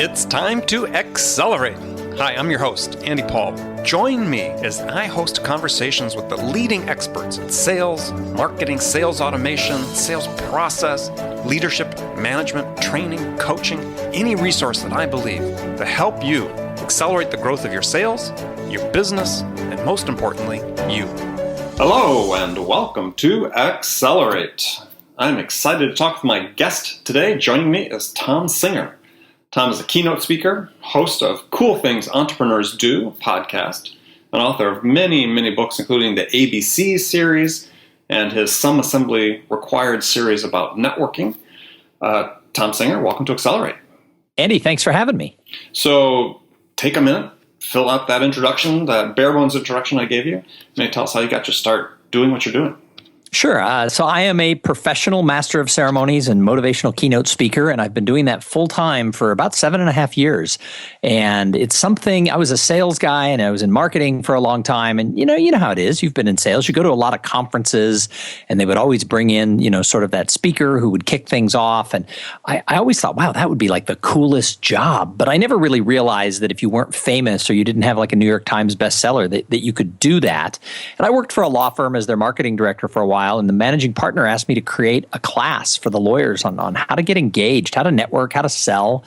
It's time to accelerate. Hi, I'm your host, Andy Paul. Join me as I host conversations with the leading experts in sales, marketing, sales automation, sales process, leadership, management, training, coaching, any resource that I believe to help you accelerate the growth of your sales, your business, and most importantly, you. Hello, and welcome to Accelerate. I'm excited to talk with my guest today. Joining me is Thom Singer. Thom is a keynote speaker, host of Cool Things Entrepreneurs Do podcast, and author of many, many books, including the ABC series and his Some Assembly Required series about networking. Thom Singer, welcome to Accelerate. Andy, thanks for having me. So take a minute, fill out that introduction, that bare bones introduction I gave you. Maybe tell us how you got to start doing what you're doing. Sure. So I am a professional master of ceremonies and motivational keynote speaker, and I've been doing that full time for about 7.5 years. And it's something, I was a sales guy and I was in marketing for a long time. And you know how it is. You've been in sales. You go to a lot of conferences and they would always bring in, sort of that speaker who would kick things off. And I always thought, wow, that would be like the coolest job. But I never really realized that if you weren't famous or you didn't have like a New York Times bestseller, that you could do that. And I worked for a law firm as their marketing director for a while. And the managing partner asked me to create a class for the lawyers on how to get engaged, how to network, how to sell.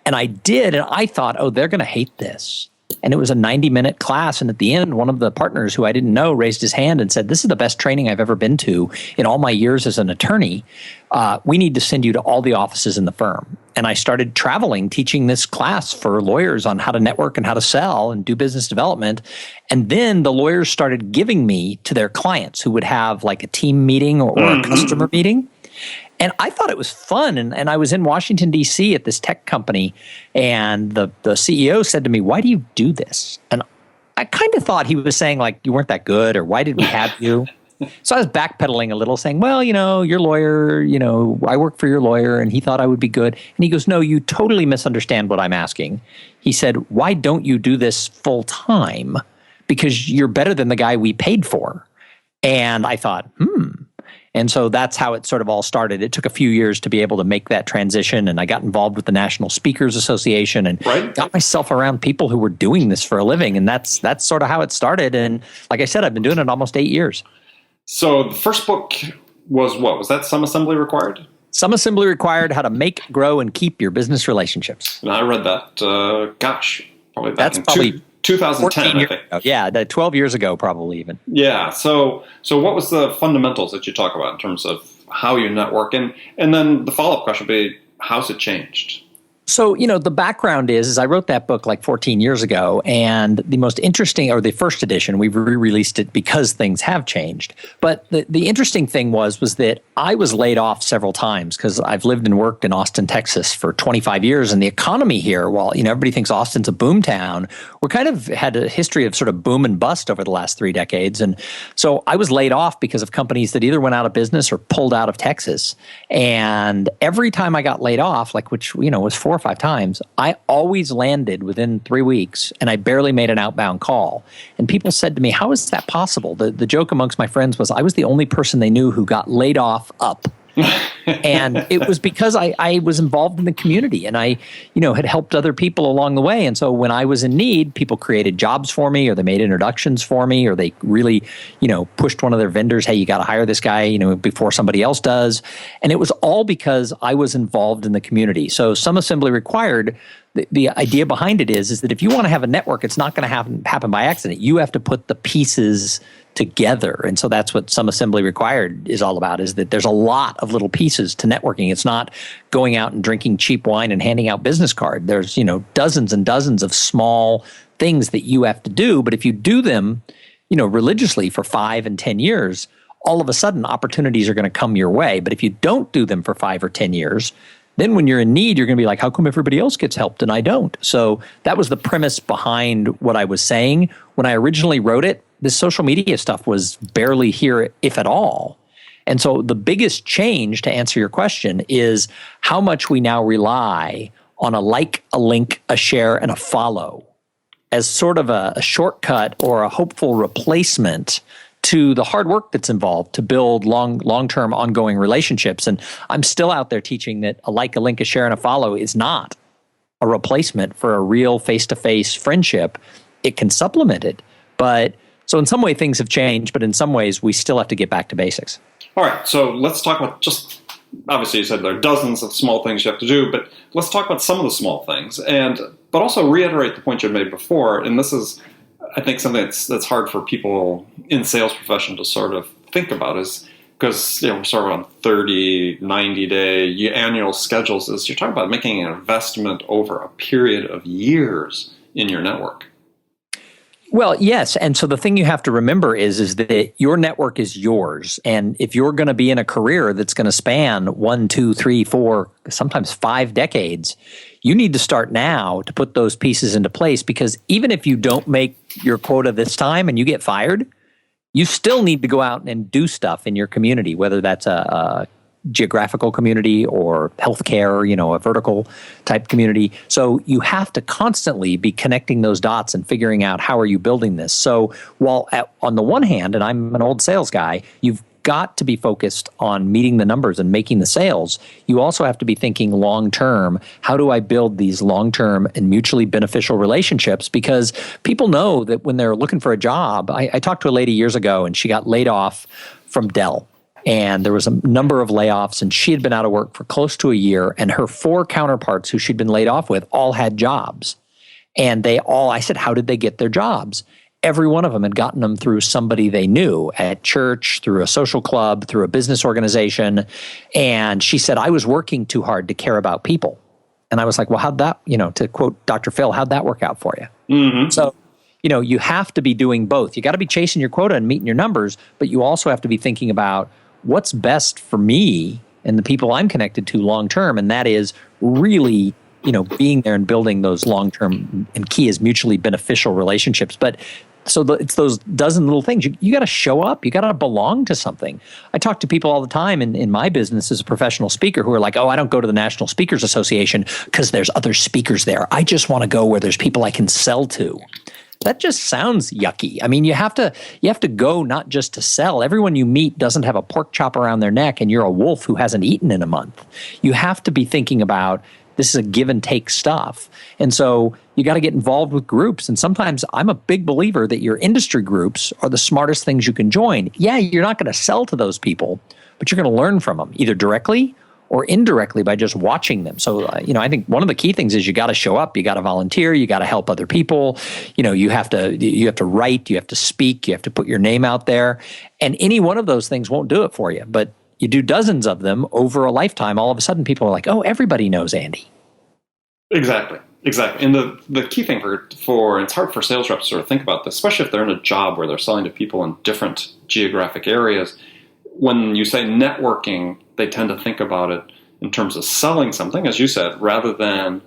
And I did. And I thought, oh, they're going to hate this. And it was a 90-minute class. And at the end, one of the partners who I didn't know raised his hand and said, this is the best training I've ever been to in all my years as an attorney. We need to send you to all the offices in the firm. And I started traveling, teaching this class for lawyers on how to network and how to sell and do business development. And then the lawyers started giving me to their clients who would have like a team meeting or a customer meeting. And I thought it was fun. And I was in Washington, D.C. at this tech company. And the CEO said to me, why do you do this? And I kind of thought he was saying, like, you weren't that good, or why did we have you? So I was backpedaling a little, saying, well, your lawyer, I work for your lawyer, and he thought I would be good. And he goes, no, you totally misunderstand what I'm asking. He said, why don't you do this full time? Because you're better than the guy we paid for. And I thought, And so that's how it sort of all started. It took a few years to be able to make that transition. And I got involved with the National Speakers Association and got myself around people who were doing this for a living. And that's sort of how it started. And like I said, I've been doing it almost 8 years. So the first book was what? Was that Some Assembly Required? Some Assembly Required, How to Make, Grow, and Keep Your Business Relationships. And I read that, probably back in 2010, I think. Ago. Yeah, 12 years ago, probably even. Yeah. So what was the fundamentals that you talk about in terms of how you network? And then the follow-up question would be, how's it changed? So, the background is I wrote that book like 14 years ago, and the most interesting, or the first edition, we've re-released it because things have changed. But the interesting thing was that I was laid off several times because I've lived and worked in Austin, Texas for 25 years. And the economy here, while, everybody thinks Austin's a boom town, we're kind of had a history of sort of boom and bust over the last 3 decades. And so I was laid off because of companies that either went out of business or pulled out of Texas. And every time I got laid off, like which, was 4 or 5 times, I always landed within 3 weeks, and I barely made an outbound call. And people said to me, how is that possible? The joke amongst my friends was I was the only person they knew who got laid off up. And it was because I was involved in the community, and I, had helped other people along the way. And so when I was in need, people created jobs for me, or they made introductions for me, or they really, pushed one of their vendors, hey, you got to hire this guy, before somebody else does. And it was all because I was involved in the community. So Some Assembly Required, the idea behind it is that if you want to have a network, it's not going to happen by accident. You have to put the pieces together. And so that's what Some Assembly Required is all about, is that there's a lot of little pieces to networking. It's not going out and drinking cheap wine and handing out business cards. There's, dozens and dozens of small things that you have to do. But if you do them, religiously for 5 and 10 years, all of a sudden opportunities are going to come your way. But if you don't do them for 5 or 10 years, then when you're in need, you're going to be like, how come everybody else gets helped and I don't? So that was the premise behind what I was saying. When I originally wrote it, this social media stuff was barely here, if at all. And so the biggest change, to answer your question, is how much we now rely on a like, a link, a share, and a follow as sort of a shortcut or a hopeful replacement to the hard work that's involved to build long-term ongoing relationships. And I'm still out there teaching that a like, a link, a share, and a follow is not a replacement for a real face-to-face friendship. It can supplement it. But so in some way things have changed, but in some ways we still have to get back to basics. All right, so let's talk about just, obviously you said there are dozens of small things you have to do, but let's talk about some of the small things, but also reiterate the point you made before, and this is, I think, something that's hard for people in sales profession to sort of think about, is because we're sort of on 30, 90-day annual schedules, is you're talking about making an investment over a period of years in your network. Well, yes. And so the thing you have to remember is that your network is yours. And if you're going to be in a career that's going to span 1, 2, 3, 4, sometimes 5 decades, you need to start now to put those pieces into place, because even if you don't make your quota this time and you get fired, you still need to go out and do stuff in your community, whether that's a geographical community or healthcare, a vertical type community. So you have to constantly be connecting those dots and figuring out how are you building this. So while on the one hand, and I'm an old sales guy, you've got to be focused on meeting the numbers and making the sales, you also have to be thinking long term. How do I build these long term and mutually beneficial relationships? Because people know that when they're looking for a job, I talked to a lady years ago and she got laid off from Dell. And there was a number of layoffs, and she had been out of work for close to a year, and her 4 counterparts who she'd been laid off with all had jobs. And I said, how did they get their jobs? Every one of them had gotten them through somebody they knew at church, through a social club, through a business organization. And she said, I was working too hard to care about people. And I was like, well, how'd that, to quote Dr. Phil, how'd that work out for you? Mm-hmm. So, you have to be doing both. You got to be chasing your quota and meeting your numbers, but you also have to be thinking about what's best for me and the people I'm connected to long term, and that is really, being there and building those long term, and key is mutually beneficial relationships. But so it's those dozen little things. You got to show up. You got to belong to something. I talk to people all the time in my business as a professional speaker who are like, oh, I don't go to the National Speakers Association because there's other speakers there. I just want to go where there's people I can sell to. That just sounds yucky. I mean, you have to go not just to sell. Everyone you meet doesn't have a pork chop around their neck and you're a wolf who hasn't eaten in a month. You have to be thinking about this is a give and take stuff. And so you got to get involved with groups. And sometimes I'm a big believer that your industry groups are the smartest things you can join. Yeah, you're not going to sell to those people, but you're going to learn from them either directly or indirectly by just watching them. So, I think one of the key things is you got to show up, you got to volunteer, you got to help other people. You have to write, you have to speak, you have to put your name out there. And any one of those things won't do it for you. But you do dozens of them over a lifetime, all of a sudden people are like, oh, everybody knows Andy. Exactly. And the key thing for it's hard for sales reps to sort of think about this, especially if they're in a job where they're selling to people in different geographic areas. When you say networking, they tend to think about it in terms of selling something, as you said, rather than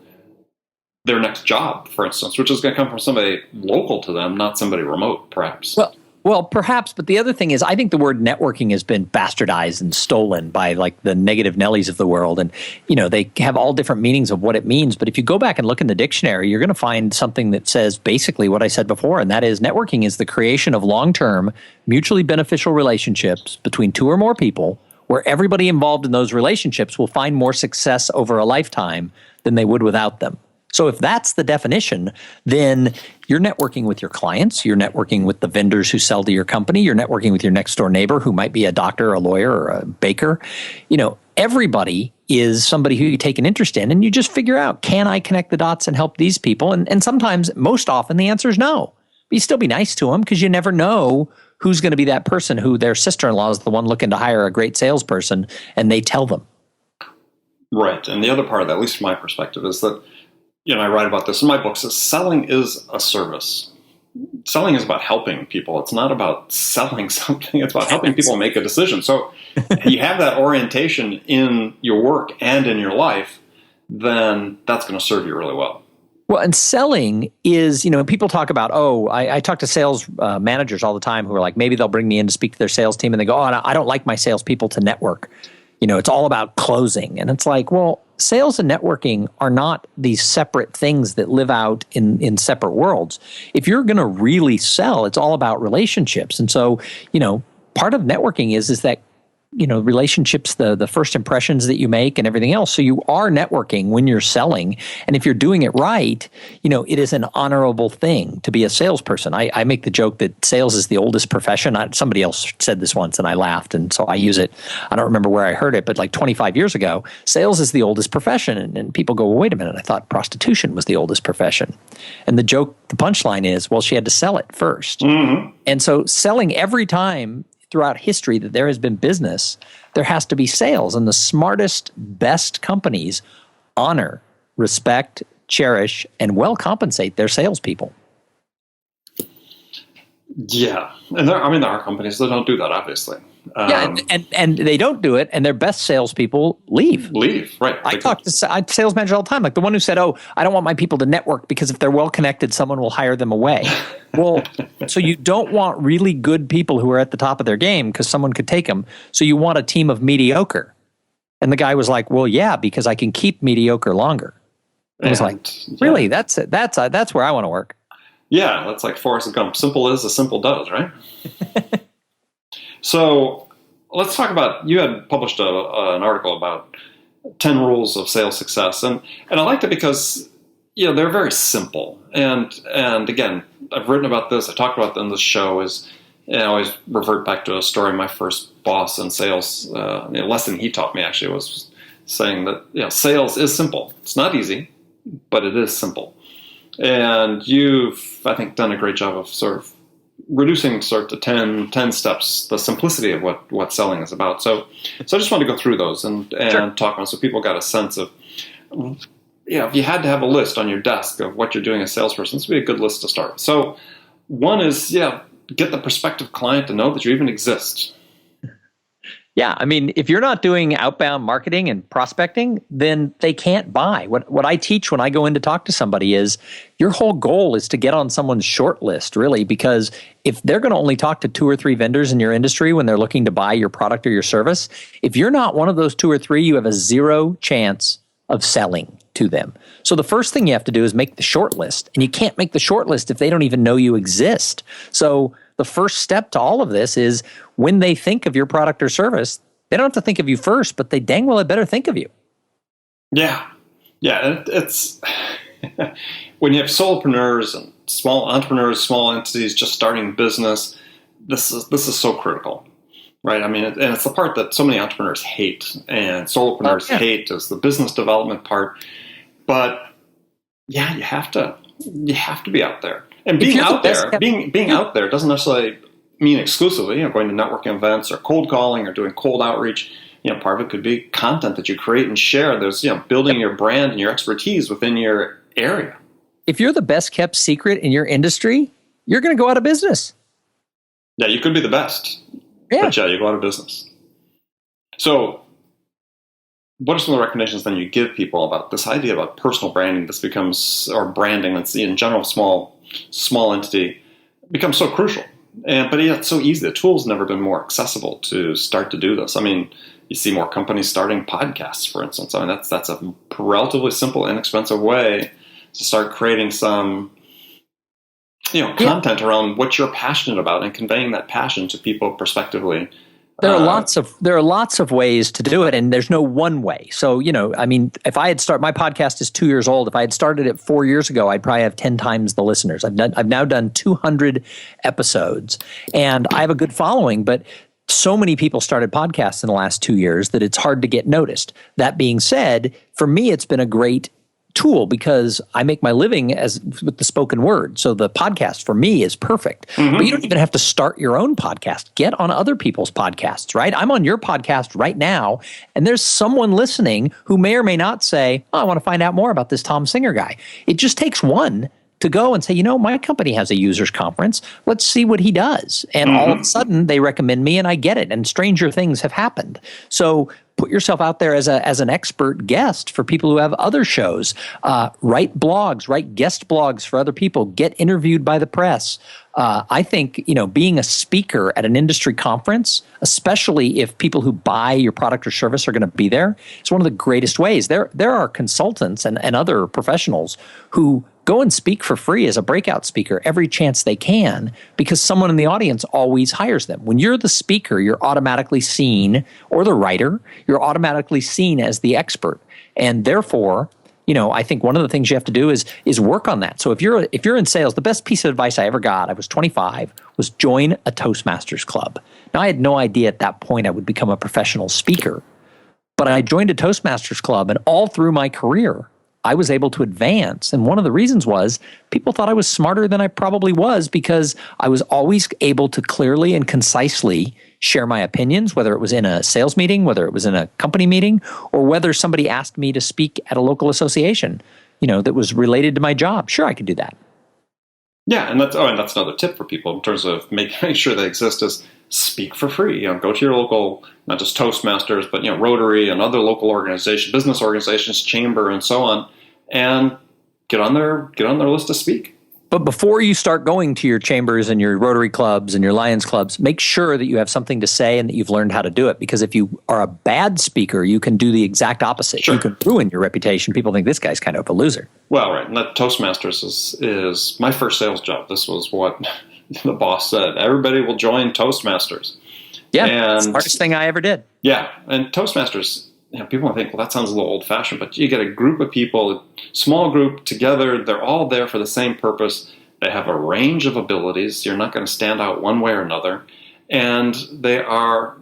their next job, for instance, which is going to come from somebody local to them, not somebody remote, perhaps. Well, perhaps, but the other thing is I think the word networking has been bastardized and stolen by like the negative Nellies of the world. And, they have all different meanings of what it means. But if you go back and look in the dictionary, you're going to find something that says basically what I said before, and that is networking is the creation of long-term, mutually beneficial relationships between 2 or more people where everybody involved in those relationships will find more success over a lifetime than they would without them. So if that's the definition, then you're networking with your clients, you're networking with the vendors who sell to your company, you're networking with your next door neighbor who might be a doctor, a lawyer, or a baker. Everybody is somebody who you take an interest in, and you just figure out, can I connect the dots and help these people? And sometimes, most often, the answer is no. But you still be nice to them because you never know who's going to be that person who their sister-in-law is the one looking to hire a great salesperson, and they tell them. Right. And the other part of that, at least from my perspective, is that I write about this in my books, is selling is a service. Selling is about helping people. It's not about selling something. It's about helping people make a decision. So you have that orientation in your work and in your life, then that's going to serve you really well. Well, and selling is, people talk about, I talk to sales managers all the time who are like, maybe they'll bring me in to speak to their sales team and they go, I don't like my salespeople to network. It's all about closing. And it's like, well, sales and networking are not these separate things that live out in separate worlds. If you're going to really sell, it's all about relationships. And so, part of networking is that relationships, the first impressions that you make and everything else. So you are networking when you're selling. And if you're doing it right, it is an honorable thing to be a salesperson. I make the joke that sales is the oldest profession. Somebody else said this once and I laughed. And so I use it. I don't remember where I heard it, but like 25 years ago, sales is the oldest profession. And people go, well, wait a minute. I thought prostitution was the oldest profession. And the punchline is, well, she had to sell it first. Mm-hmm. And so selling every time throughout history that there has been business, there has to be sales. And the smartest, best companies honor, respect, cherish, and well compensate their salespeople. Yeah. And there are companies that don't do that, obviously. And they don't do it, and their best salespeople leave. Right. I talk to sales managers all the time, like the one who said, oh, I don't want my people to network because if they're well-connected, someone will hire them away. Well, so you don't want really good people who are at the top of their game because someone could take them. So you want a team of mediocre. And the guy was like, well, yeah, because I can keep mediocre longer. I was like, really? That's where I want to work. Yeah, that's like Forrest Gump. Simple is as simple does, right? So let's talk about, you had published an article about 10 rules of sales success. And I liked it because, they're very simple. And again, I've written about this. I talked about them in the show. I always revert back to a story. My first boss in sales, a lesson he taught me actually was saying that, sales is simple. It's not easy, but it is simple. And you've, I think, done a great job of sort of reducing to 10 steps, the simplicity of what selling is about. So I just want to go through those and Sure. talk about, so people got a sense of, if you had to have a list on your desk of what you're doing as a salesperson, this would be a good list to start. So one is, get the prospective client to know that you even exist. Yeah, I mean, if you're not doing outbound marketing and prospecting, then they can't buy. What I teach when I go in to talk to somebody is your whole goal is to get on someone's short list, really, because if they're going to only talk to 2 or 3 vendors in your industry when they're looking to buy your product or your service, if you're not one of those 2 or 3, you have a 0 chance of selling to them. So the first thing you have to do is make the short list, and you can't make the short list if they don't even know you exist. So the first step to all of this is when they think of your product or service, they don't have to think of you first, but they dang well had better think of you. Yeah. Yeah. It's when you have solopreneurs and small entrepreneurs, small entities just starting business, this is so critical, right? I mean, and it's the part that so many entrepreneurs hate and solopreneurs hate is the business development part. But yeah, you have to be out there. And being out there doesn't necessarily mean exclusively, going to networking events or cold calling or doing cold outreach. Part of it could be content that you create and share. There's, building your brand and your expertise within your area. If you're the best kept secret in your industry, you're going to go out of business. Yeah, you could be the best. Yeah. But you go out of business. So what are some of the recommendations then you give people about this idea about personal branding? This becomes, or branding, that's in general small entity, becomes so crucial. But it's so easy. The tool's never been more accessible to start to do this. I mean, you see more companies starting podcasts, for instance. I mean, that's a relatively simple, inexpensive way to start creating some, content around what you're passionate about and conveying that passion to people prospectively. There are lots of ways to do it, and there's no one way. So, I mean, if I had started, my podcast is 2 years old. If I had started it 4 years ago, I'd probably have 10 times the listeners. I've now done 200 episodes, and I have a good following, but so many people started podcasts in the last 2 years that it's hard to get noticed. That being said, for me, it's been a great tool because I make my living with the spoken word. So the podcast for me is perfect. Mm-hmm. But you don't even have to start your own podcast. Get on other people's podcasts, right? I'm on your podcast right now, and there's someone listening who may or may not say, I want to find out more about this Thom Singer guy. It just takes one to go and say, my company has a users conference. Let's see what he does. And all of a sudden they recommend me and I get it. And stranger things have happened. So put yourself out there as an expert guest for people who have other shows. Write blogs, write guest blogs for other people. Get interviewed by the press. I think, being a speaker at an industry conference, especially if people who buy your product or service are going to be there, it's one of the greatest ways. There are consultants and other professionals who go and speak for free as a breakout speaker every chance they can, because someone in the audience always hires them. When you're the speaker, you're automatically seen, or the writer, you're automatically seen as the expert. And therefore, I think one of the things you have to do is work on that. So if you're in sales, the best piece of advice I ever got, I was 25, was join a Toastmasters club. Now, I had no idea at that point I would become a professional speaker, but I joined a Toastmasters club, and all through my career, I was able to advance. And one of the reasons was people thought I was smarter than I probably was, because I was always able to clearly and concisely share my opinions, whether it was in a sales meeting, whether it was in a company meeting, or whether somebody asked me to speak at a local association, that was related to my job. Sure, I could do that. Yeah, and that's another tip for people in terms of making sure they exist is speak for free. Go to your local, not just Toastmasters, but Rotary and other local organizations, business organizations, chamber, and so on, and get on their list to speak. But before you start going to your chambers and your Rotary clubs and your Lions clubs, make sure that you have something to say and that you've learned how to do it. Because if you are a bad speaker, you can do the exact opposite. Sure. You can ruin your reputation. People think this guy's kind of a loser. Well, right. And that Toastmasters is my first sales job. This was what the boss said. Everybody will join Toastmasters. Yeah, and smartest thing I ever did. Yeah, and Toastmasters, people think, well, that sounds a little old-fashioned, but you get a group of people, small group together, they're all there for the same purpose. They have a range of abilities. You're not going to stand out one way or another. And they are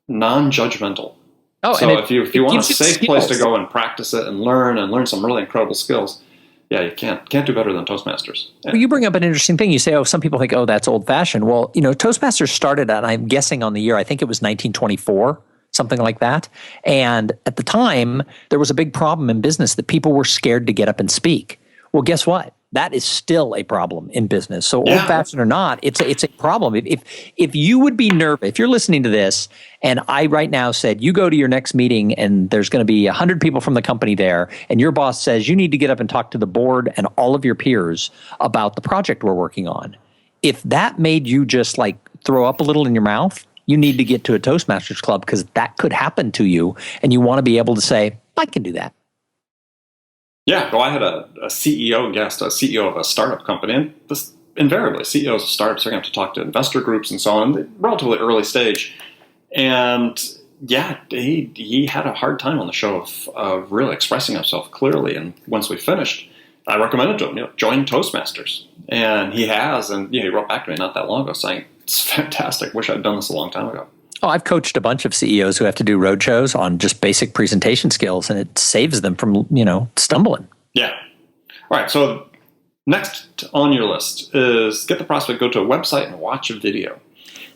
non-judgmental. Oh, so if you want a safe skills. place to go and practice it and learn some really incredible skills, you can't do better than Toastmasters. Yeah. Well, you bring up an interesting thing. You say, some people think, that's old-fashioned. Well, Toastmasters started, and I'm guessing on the year, I think it was 1924. Something like that. And at the time, there was a big problem in business that people were scared to get up and speak. Well, guess what? That is still a problem in business. So old-fashioned or not, it's a problem. If you would be nervous, if you're listening to this, and I right now said, you go to your next meeting and there's going to be 100 people from the company there, and your boss says you need to get up and talk to the board and all of your peers about the project we're working on. If that made you just like throw up a little in your mouth, you need to get to a Toastmasters club, because that could happen to you, and you want to be able to say, I can do that. Yeah, well, I had a CEO guest, a CEO of a startup company, and this invariably, CEOs of startups are going to have to talk to investor groups and so on, relatively early stage. And yeah, he had a hard time on the show of really expressing himself clearly. And once we finished, I recommended to him, join Toastmasters. And he has, and he wrote back to me not that long ago saying, it's fantastic. Wish I'd done this a long time ago. Oh, I've coached a bunch of CEOs who have to do roadshows on just basic presentation skills, and it saves them from, stumbling. Yeah. All right. So next on your list is get the prospect, go to a website and watch a video.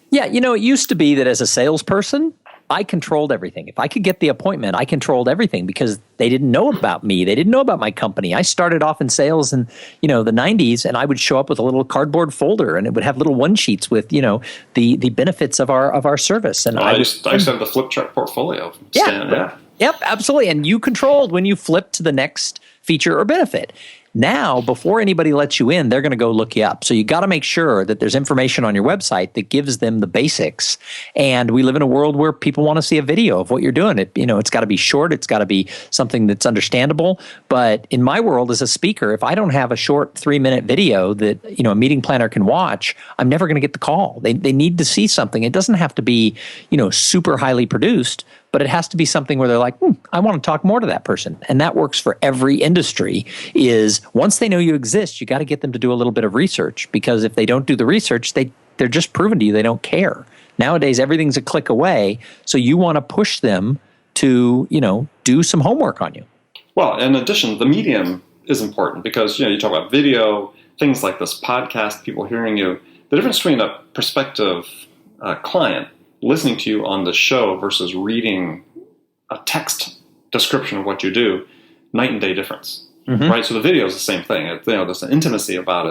Yeah. It used to be that as a salesperson, I controlled everything. If I could get the appointment, I controlled everything, because they didn't know about me. They didn't know about my company. I started off in sales in, the 90s, and I would show up with a little cardboard folder, and it would have little one sheets with, the benefits of our service. And I used to have the flip chart portfolio. Yeah. Yep, absolutely. And you controlled when you flipped to the next feature or benefit. Now, before anybody lets you in, they're going to go look you up. So you got to make sure that there's information on your website that gives them the basics. And we live in a world where people want to see a video of what you're doing. It's got to be short. It's got to be something that's understandable. But in my world as a speaker, if I don't have a short 3-minute video that, a meeting planner can watch, I'm never going to get the call. They need to see something. It doesn't have to be, super highly produced, but it has to be something where they're like, I want to talk more to that person. And that works for every industry. Is once they know you exist, you got to get them to do a little bit of research, because if they don't do the research, they're just proving to you they don't care. Nowadays, everything's a click away. So you want to push them to, do some homework on you. Well, in addition, the medium is important, because, you talk about video, things like this podcast, people hearing you. The difference between a prospective client listening to you on the show versus reading a text description of what you do, night and day difference, right? So the video is the same thing. There's an intimacy about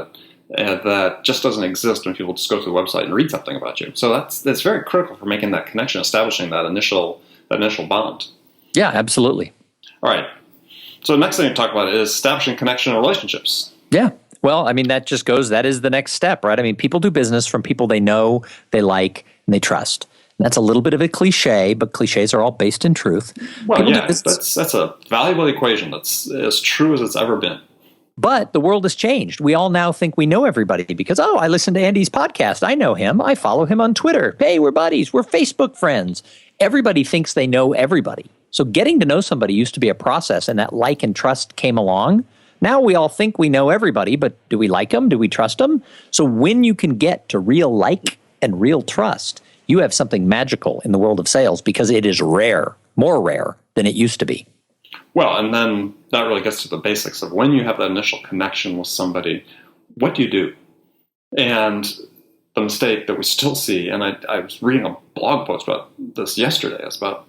it that just doesn't exist when people just go to the website and read something about you. So that's very critical for making that connection, establishing that initial bond. Yeah, absolutely. All right. So the next thing to talk about is establishing connection and relationships. Yeah. Well, that is the next step, right? People do business from people they know, they like, and they trust. That's a little bit of a cliche, but cliches are all based in truth. Well, that's a valuable equation that's as true as it's ever been. But the world has changed. We all now think we know everybody because, oh, I listen to Andy's podcast. I know him. I follow him on Twitter. Hey, we're buddies. We're Facebook friends. Everybody thinks they know everybody. So getting to know somebody used to be a process, and that like and trust came along. Now we all think we know everybody, but do we like them? Do we trust them? So when you can get to real like and real trust, you have something magical in the world of sales because it is rare, more rare than it used to be. Well, and then that really gets to the basics of when you have that initial connection with somebody, what do you do? And the mistake that we still see, and I was reading a blog post about this yesterday, it's about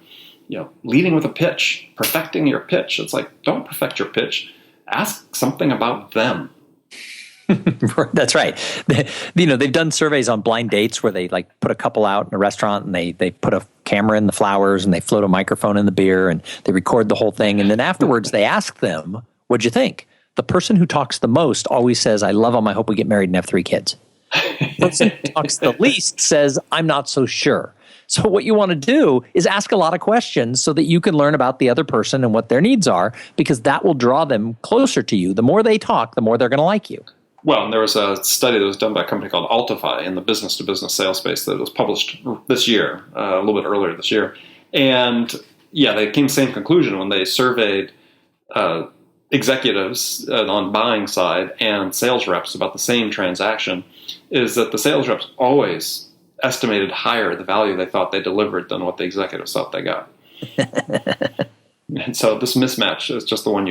leading with a pitch, perfecting your pitch. It's like, don't perfect your pitch. Ask something about them. That's right. They've done surveys on blind dates where they like put a couple out in a restaurant and they put a camera in the flowers and they float a microphone in the beer and they record the whole thing. And then afterwards they ask them, what'd you think? The person who talks the most always says, I love them. I hope we get married and have 3 kids. The person who talks the least says, I'm not so sure. So what you want to do is ask a lot of questions so that you can learn about the other person and what their needs are, because that will draw them closer to you. The more they talk, the more they're going to like you. Well, and there was a study that was done by a company called Altify in the business-to-business sales space that was published this year, a little bit earlier this year. And yeah, they came to the same conclusion when they surveyed executives on buying side and sales reps about the same transaction, is that the sales reps always estimated higher the value they thought they delivered than what the executives thought they got. And so this mismatch is just the one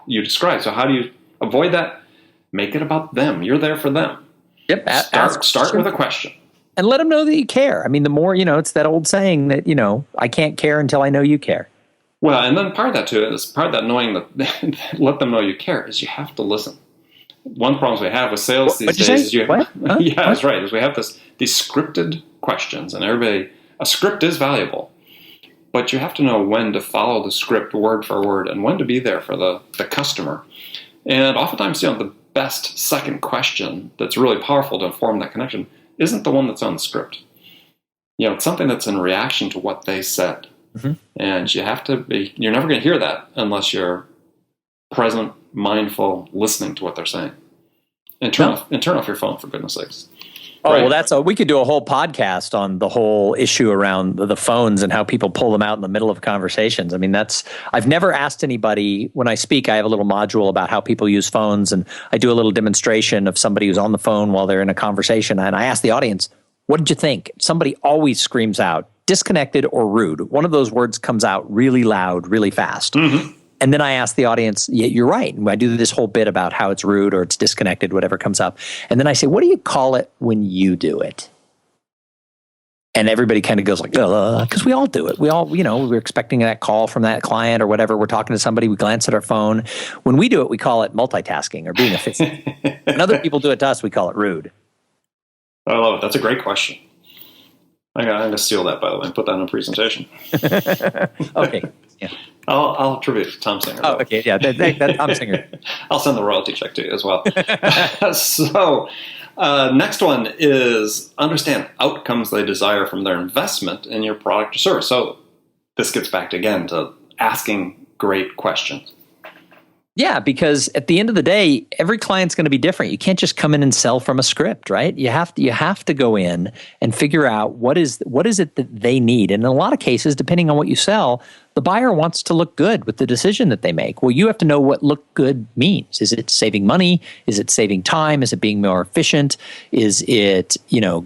you described. So how do you avoid that? Make it about them. You're there for them. Yep. Start with a question. And let them know that you care. I mean, the more, it's that old saying that, I can't care until I know you care. Well, and then part of that too is part of that knowing that let them know you care is you have to listen. One problem we have with sales these days is that's right. Is we have these scripted questions, and a script is valuable, but you have to know when to follow the script word for word and when to be there for the customer. And oftentimes, the best second question that's really powerful to inform that connection isn't the one that's on the script. It's something that's in reaction to what they said. Mm-hmm. And you're never going to hear that unless you're present, mindful, listening to what they're saying. And turn off your phone, for goodness sakes. Oh, right. Well, we could do a whole podcast on the whole issue around the phones and how people pull them out in the middle of conversations. I mean, I've never asked anybody, when I speak, I have a little module about how people use phones, and I do a little demonstration of somebody who's on the phone while they're in a conversation. And I ask the audience, what did you think? Somebody always screams out, disconnected or rude. One of those words comes out really loud, really fast. Mm-hmm. And then I ask the audience, yeah, you're right. And I do this whole bit about how it's rude or it's disconnected, whatever comes up. And then I say, what do you call it when you do it? And everybody kind of goes like, because we all do it. We all, we're expecting that call from that client or whatever. We're talking to somebody, we glance at our phone. When we do it, we call it multitasking or being efficient. When other people do it to us, we call it rude. I love it. That's a great question. I'm going to steal that, by the way, and put that in a presentation. Okay. Yeah. I'll attribute it to Tom Singer. Oh, okay. Yeah, that Tom Singer. I'll send the royalty check to you as well. So next one is understand outcomes they desire from their investment in your product or service. So this gets back again to asking great questions. Yeah, because at the end of the day, every client's going to be different. You can't just come in and sell from a script, right? You have to go in and figure out what is it that they need. And in a lot of cases, depending on what you sell, the buyer wants to look good with the decision that they make. Well, you have to know what look good means. Is it saving money? Is it saving time? Is it being more efficient? Is it,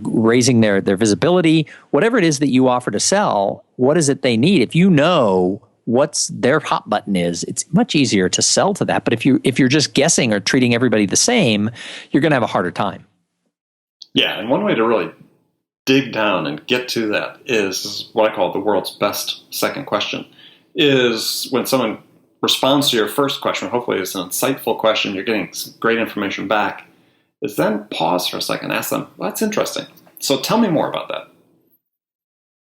raising their visibility? Whatever it is that you offer to sell, what is it they need? If you know what's their hot button is, it's much easier to sell to that. But if you're just guessing or treating everybody the same, you're going to have a harder time. Yeah, and one way to really dig down and get to that is what I call the world's best second question, is when someone responds to your first question, hopefully it's an insightful question, you're getting some great information back, is then pause for a second, ask them, well, that's interesting. So tell me more about that.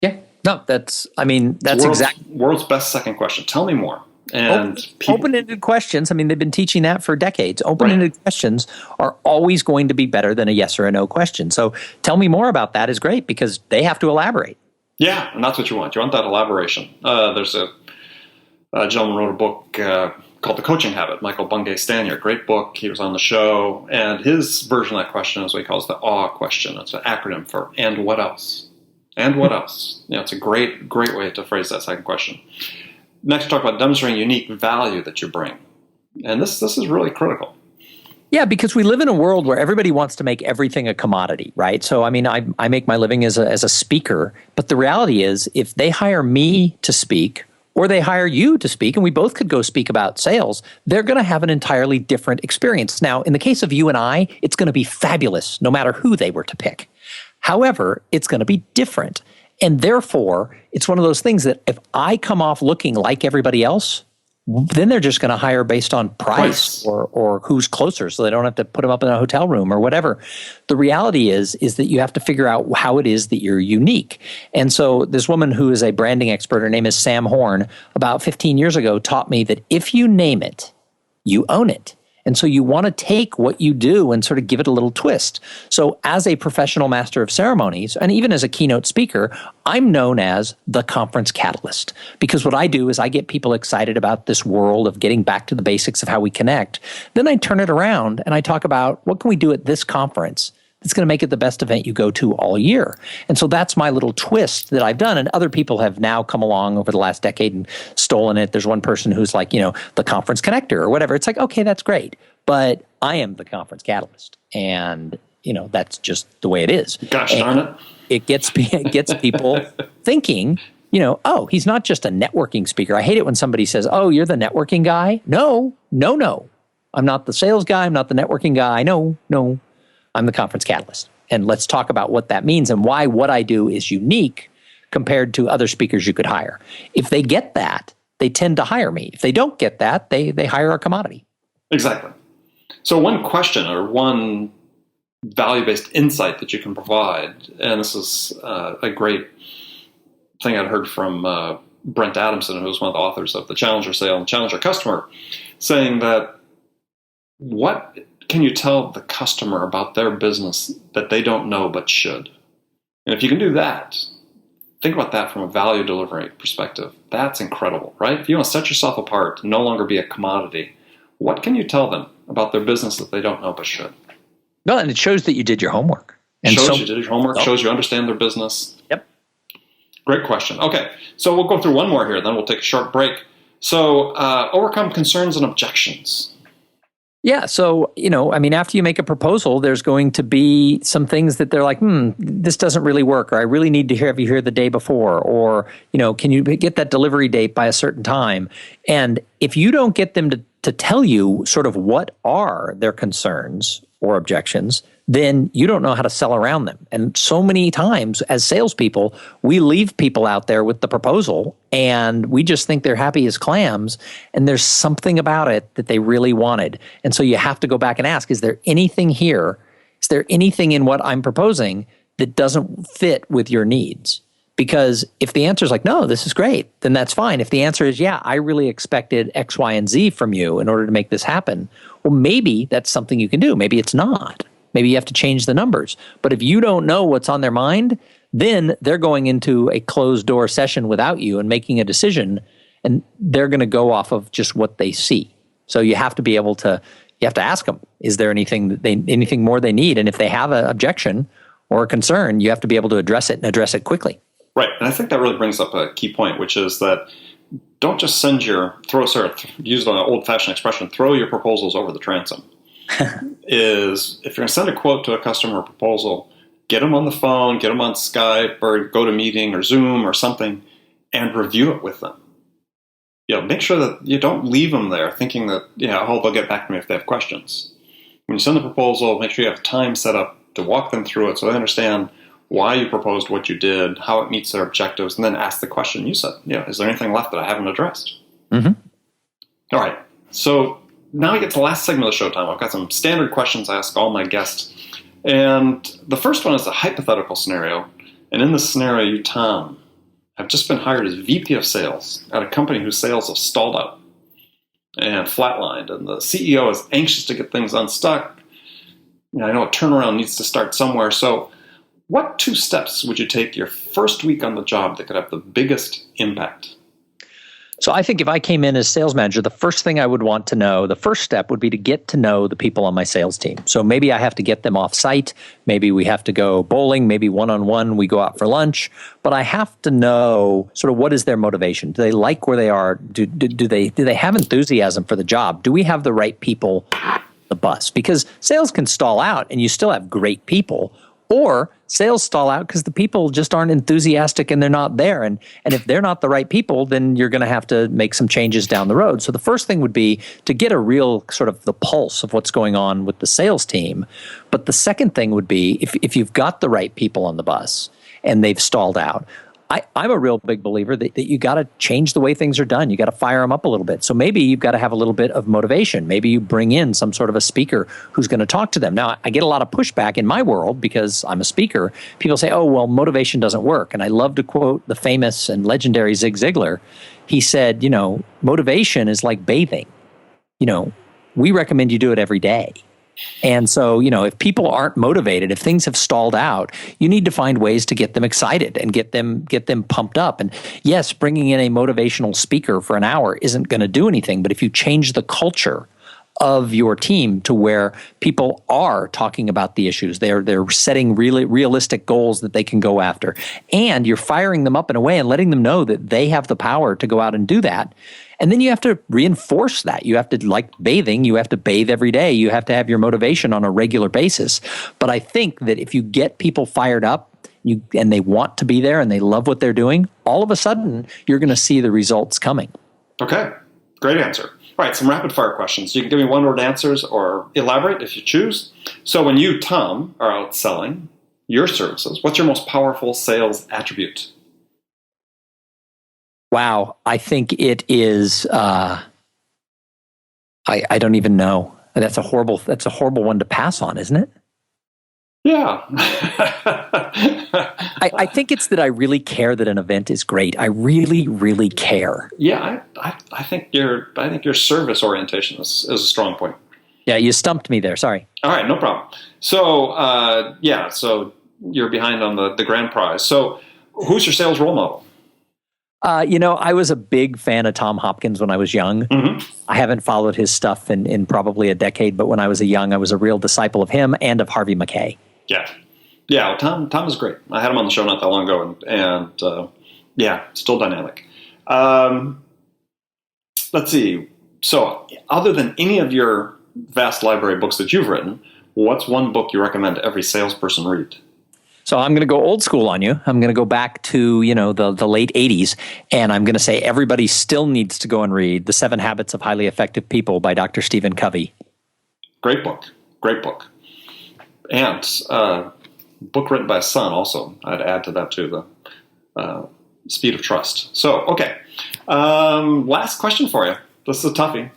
Yeah. No, that's exactly world's best second question. Tell me more. And open-ended questions, they've been teaching that for decades. Open-ended questions are always going to be better than a yes or a no question. So tell me more about that is great because they have to elaborate. Yeah, and that's what you want. You want that elaboration. There's a gentleman wrote a book called The Coaching Habit. Michael Bungay Stanier, great book. He was on the show. And his version of that question is what he calls the AWE question. It's an acronym for and what else? And what else? It's a great way to phrase that second question. Next, talk about demonstrating unique value that you bring. And this is really critical. Yeah, because we live in a world where everybody wants to make everything a commodity, right? So, I mean, I make my living as a speaker, but the reality is if they hire me to speak or they hire you to speak, and we both could go speak about sales, they're going to have an entirely different experience. Now, in the case of you and I, it's going to be fabulous no matter who they were to pick. However, it's going to be different. And therefore, it's one of those things that if I come off looking like everybody else, then they're just going to hire based on price or who's closer, so they don't have to put them up in a hotel room or whatever. The reality is that you have to figure out how it is that you're unique. And so this woman who is a branding expert, her name is Sam Horn, about 15 years ago taught me that if you name it, you own it. And so you want to take what you do and sort of give it a little twist. So as a professional master of ceremonies, and even as a keynote speaker, I'm known as the conference catalyst. Because what I do is I get people excited about this world of getting back to the basics of how we connect. Then I turn it around and I talk about what can we do at this conference that's going to make it the best event you go to all year. And so that's my little twist that I've done. And other people have now come along over the last decade and stolen it. There's one person who's like, the conference connector or whatever. It's like, okay, that's great. But I am the conference catalyst. And, that's just the way it is. Gosh darn it. It gets people thinking, oh, he's not just a networking speaker. I hate it when somebody says, oh, you're the networking guy. No. I'm not the sales guy. I'm not the networking guy. No. I'm the conference catalyst. And let's talk about what that means and why what I do is unique compared to other speakers you could hire. If they get that, they tend to hire me. If they don't get that, they hire a commodity. Exactly. So one question or one value-based insight that you can provide, and this is a great thing I'd heard from Brent Adamson, who's one of the authors of The Challenger Sale and Challenger Customer, saying that what can you tell the customer about their business that they don't know but should? And if you can do that, think about that from a value delivery perspective. That's incredible, right? If you want to set yourself apart to no longer be a commodity, what can you tell them about their business that they don't know but should? No, and it shows that you did your homework. And shows you did your homework, shows you understand their business. Yep. Great question. Okay, so we'll go through one more here, then we'll take a short break. So overcome concerns and objections. Yeah. So, after you make a proposal, there's going to be some things that they're like, this doesn't really work, or I really need to have you here the day before, or, can you get that delivery date by a certain time? And if you don't get them to tell you sort of what are their concerns or objections, then you don't know how to sell around them. And so many times as salespeople, we leave people out there with the proposal and we just think they're happy as clams. And there's something about it that they really wanted. And so you have to go back and ask, is there anything here? Is there anything in what I'm proposing that doesn't fit with your needs? Because if the answer is like, no, this is great, then that's fine. If the answer is, yeah, I really expected X, Y, and Z from you in order to make this happen, well, maybe that's something you can do. Maybe it's not. Maybe you have to change the numbers. But if you don't know what's on their mind, then they're going into a closed door session without you and making a decision, and they're going to go off of just what they see. So you have to be able to, you have to ask them, is there anything more they need? And if they have an objection or a concern, you have to be able to address it and address it quickly. Right. And I think that really brings up a key point, which is that don't just use an old-fashioned expression, throw your proposals over the transom. Is if you're going to send a quote to a customer or proposal, get them on the phone, get them on Skype or GoToMeeting or Zoom or something and review it with them. Make sure that you don't leave them there thinking that, they'll get back to me if they have questions. When you send the proposal, make sure you have time set up to walk them through it so they understand why you proposed what you did, how it meets their objectives, and then ask the question you said. Is there anything left that I haven't addressed? Mm-hmm. All right. So now we get to the last segment of the show time. I've got some standard questions I ask all my guests. And the first one is a hypothetical scenario. And in this scenario, you, Tom, have just been hired as VP of sales at a company whose sales have stalled out and flatlined. And the CEO is anxious to get things unstuck. I know a turnaround needs to start somewhere. So what 2 steps would you take your first week on the job that could have the biggest impact? So I think if I came in as sales manager, the first thing I would want to know, the first step would be to get to know the people on my sales team. So maybe I have to get them off site. Maybe we have to go bowling. Maybe one-on-one we go out for lunch. But I have to know sort of what is their motivation. Do they like where they are? Do they have enthusiasm for the job? Do we have the right people on the bus? Because sales can stall out and you still have great people. Or sales stall out because the people just aren't enthusiastic and they're not there. And if they're not the right people, then you're going to have to make some changes down the road. So the first thing would be to get a real sort of the pulse of what's going on with the sales team. But the second thing would be if you've got the right people on the bus and they've stalled out, I'm a real big believer that you got to change the way things are done. You got to fire them up a little bit. So maybe you've got to have a little bit of motivation. Maybe you bring in some sort of a speaker who's going to talk to them. Now, I get a lot of pushback in my world because I'm a speaker. People say, oh, well, motivation doesn't work. And I love to quote the famous and legendary Zig Ziglar. He said, motivation is like bathing. We recommend you do it every day. And so, if people aren't motivated, if things have stalled out, you need to find ways to get them excited and get them pumped up. And yes, bringing in a motivational speaker for an hour isn't going to do anything. But if you change the culture of your team to where people are talking about the issues, they're setting really realistic goals that they can go after, and you're firing them up in a way and letting them know that they have the power to go out and do that. And then you have to reinforce that. You have to, like bathing, you have to bathe every day. You have to have your motivation on a regular basis. But I think that if you get people fired up and they want to be there and they love what they're doing, all of a sudden you're going to see the results coming. Okay, great answer. All right, some rapid fire questions. You can give me one-word answers or elaborate if you choose. So when you, Thom, are out selling your services, what's your most powerful sales attribute? Wow, I think it is. I don't even know. That's a horrible one to pass on, isn't it? Yeah. I think it's that I really care that an event is great. I really, really care. Yeah, I think your service orientation is a strong point. Yeah, you stumped me there. Sorry. All right, no problem. So so you're behind on the grand prize. So who's your sales role model? I was a big fan of Tom Hopkins when I was young. Mm-hmm. I haven't followed his stuff in probably a decade, but when I was I was a real disciple of him and of Harvey Mackay. Yeah. Well, Tom is great. I had him on the show not that long ago, and still dynamic. Let's see. So other than any of your vast library of books that you've written, what's one book you recommend every salesperson read? So I'm going to go old school on you. I'm going to go back to, the late 80s, and I'm going to say everybody still needs to go and read The 7 Habits of Highly Effective People by Dr. Stephen Covey. Great book. And book written by a son also. I'd add to that too, the Speed of Trust. So, okay. Last question for you. This is a toughie.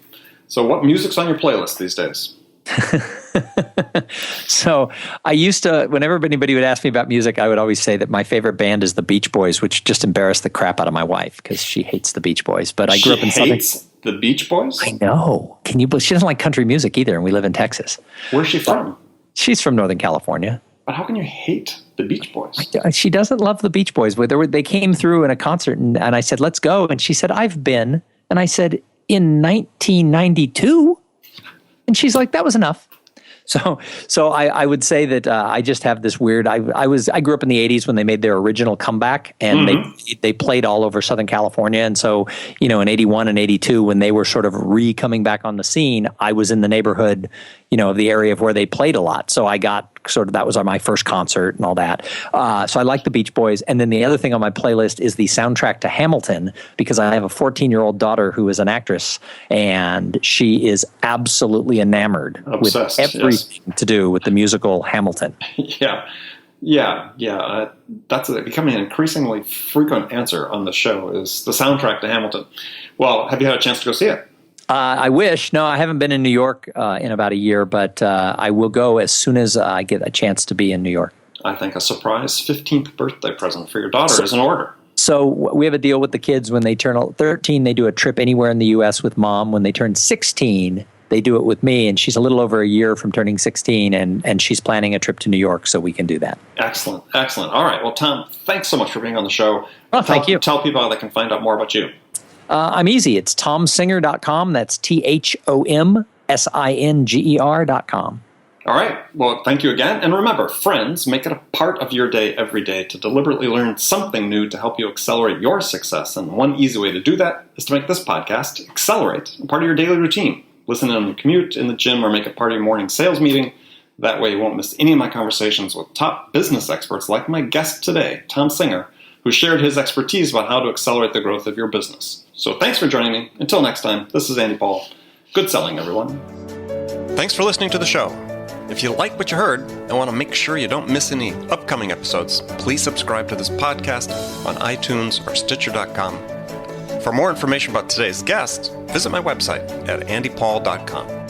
So what music's on your playlist these days? So I used to, whenever anybody would ask me about music, I would always say that my favorite band is the Beach Boys, which just embarrassed the crap out of my wife because she hates the Beach Boys. But I grew up in Southern. She hates the Beach Boys? I know. Can you believe? She doesn't like country music either, and we live in Texas. Where's she from? She's from Northern California. But how can you hate the Beach Boys? She doesn't love the Beach Boys. They came through in a concert, and I said, let's go. And she said, I've been. And I said, in 1992? And she's like, that was enough. So I would say that I just have this weird. I grew up in the 80s when they made their original comeback, and they played all over Southern California. And so in 81 and 82, when they were sort of coming back on the scene, I was in the neighborhood, of the area of where they played a lot. So I got that was my first concert and all that. So I like the Beach Boys. And then the other thing on my playlist is the soundtrack to Hamilton, because I have a 14-year-old daughter who is an actress, and she is absolutely enamored Obsessed, with everything to do with the musical Hamilton. Yeah. That's becoming an increasingly frequent answer on the show is the soundtrack to Hamilton. Well, have you had a chance to go see it? I wish. No, I haven't been in New York in about a year, but I will go as soon as I get a chance to be in New York. I think a surprise 15th birthday present for your daughter is in order. So we have a deal with the kids. When they turn 13, they do a trip anywhere in the U.S. with mom. When they turn 16, they do it with me, and she's a little over a year from turning 16, and she's planning a trip to New York so we can do that. Excellent. All right. Well, Thom, thanks so much for being on the show. Oh, thank you. Tell people how they can find out more about you. I'm easy. It's thomsinger.com. That's THOMSINGER.com. All right. Well, thank you again. And remember, friends, make it a part of your day every day to deliberately learn something new to help you accelerate your success. And one easy way to do that is to make this podcast, Accelerate, a part of your daily routine. Listen on the commute, in the gym, or make it part of your morning sales meeting. That way you won't miss any of my conversations with top business experts like my guest today, Thom Singer, who shared his expertise about how to accelerate the growth of your business. So thanks for joining me. Until next time, this is Andy Paul. Good selling, everyone. Thanks for listening to the show. If you like what you heard and want to make sure you don't miss any upcoming episodes, please subscribe to this podcast on iTunes or Stitcher.com. For more information about today's guest, visit my website at andypaul.com.